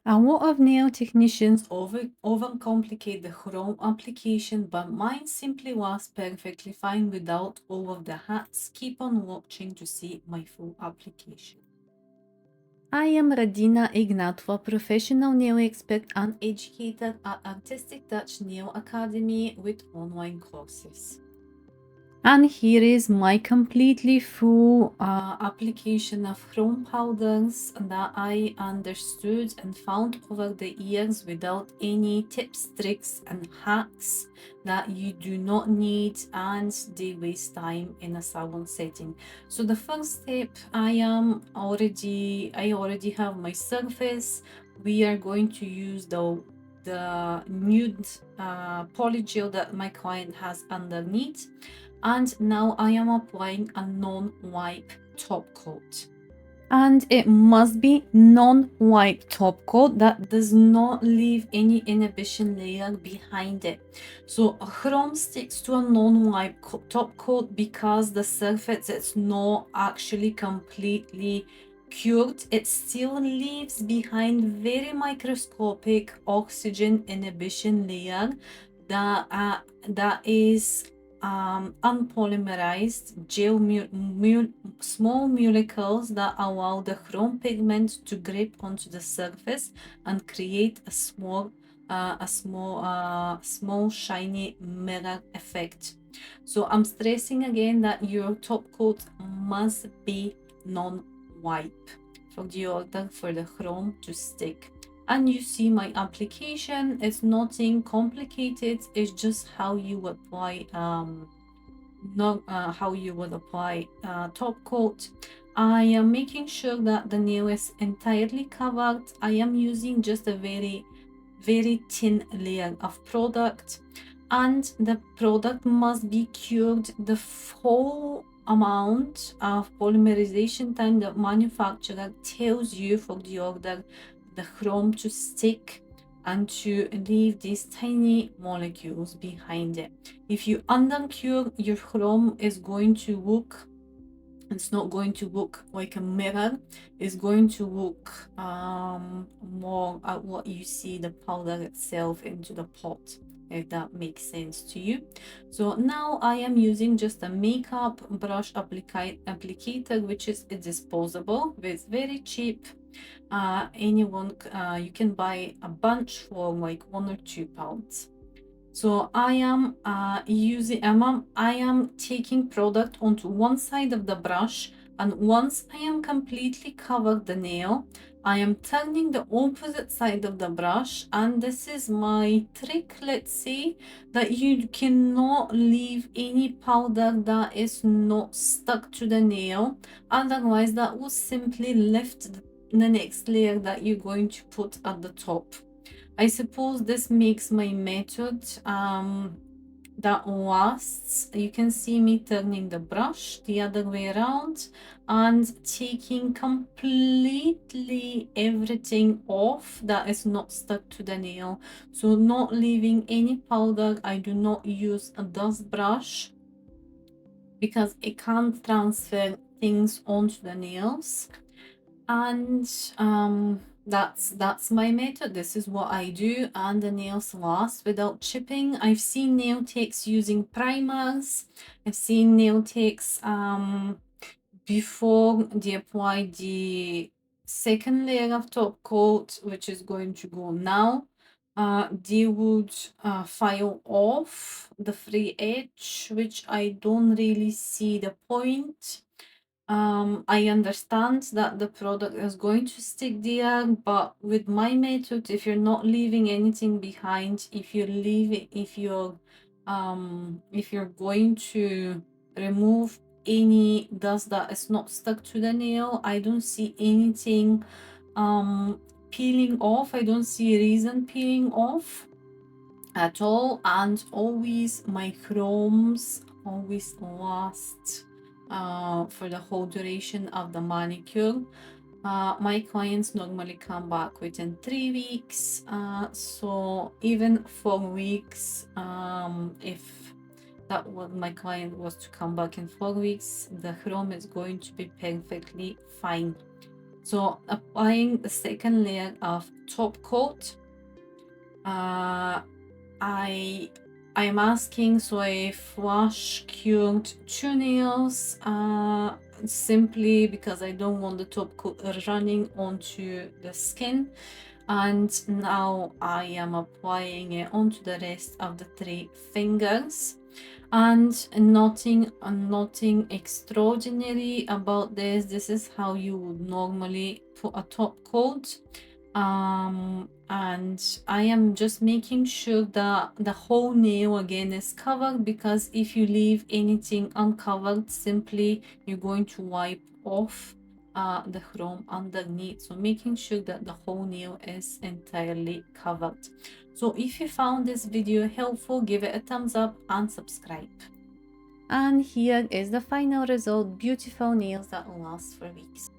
A lot of nail technicians overcomplicate the chrome application, but mine simply was perfectly fine without all of the hats. Keep on watching to see my full application. I am Radina Ignatova, professional nail expert and educator at Artistic Dutch Nail Academy with online courses. And here is my completely full application of chrome powders that I understood and found over the years without any tips, tricks, and hacks that you do not need and they waste time in a salon setting. So the first step, I already have my surface. We are going to use the nude polygel that my client has underneath. And now I am applying a non-wipe top coat. And it must be non-wipe top coat that does not leave any inhibition layer behind it. So chrome sticks to a non-wipe top coat because the surface is not actually completely cured. It still leaves behind very microscopic oxygen inhibition layer that is unpolymerized gel small molecules that allow the chrome pigment to grip onto the surface and create a small shiny mirror effect. So I'm stressing again that your top coat must be non-wipe for the order for the chrome to stick. And you see my application is nothing complicated. It's just how you apply top coat. I am making sure that the nail is entirely covered. I am using just a very thin layer of product, and the product must be cured the full amount of polymerization time the manufacturer tells you for the order the chrome to stick and to leave these tiny molecules behind it. If you undercure, your chrome is going to look, it's not going to look like a mirror. It's going to look more at what you see the powder itself into the pot, if that makes sense to you. So now I am using just a makeup brush applicator, which is disposable. It's very cheap. You can buy a bunch for like £1 or £2. So I am taking product onto one side of the brush, and once I am completely covered the nail, I am turning the opposite side of the brush, and this is my trick, let's say, that you cannot leave any powder that is not stuck to the nail, otherwise that will simply lift the next layer that you're going to put at the top. I suppose this makes my method that lasts. You can see me turning the brush the other way around and taking completely everything off that is not stuck to the nail. So not leaving any powder. I do not use a dust brush because it can't transfer things onto the nails. And that's my method. This is what I do, and the nails last without chipping. I've seen nail techs using primers. I've seen nail techs before they apply the second layer of top coat, which is going to go now, they would file off the free edge, which I don't really see the point. I understand that the product is going to stick there, but with my method, if you're not leaving anything behind, if you're going to remove any dust that is not stuck to the nail, I don't see anything peeling off. I don't see a reason peeling off at all, and always my chromes always last for the whole duration of the manicure. My clients normally come back within 3 weeks, so even 4 weeks, if that what my client was to come back in 4 weeks, the chrome is going to be perfectly fine. So applying the second layer of top coat, I'm asking, so I flush cured 2 nails, simply because I don't want the top coat running onto the skin. And now I am applying it onto the rest of the 3 fingers. And nothing extraordinary about this. This is how you would normally put a top coat. And I am just making sure that the whole nail again is covered, because if you leave anything uncovered, simply you're going to wipe off the chrome underneath. So making sure that the whole nail is entirely covered. So if you found this video helpful, give it a thumbs up and subscribe. And here is the final result, beautiful nails that will last for weeks.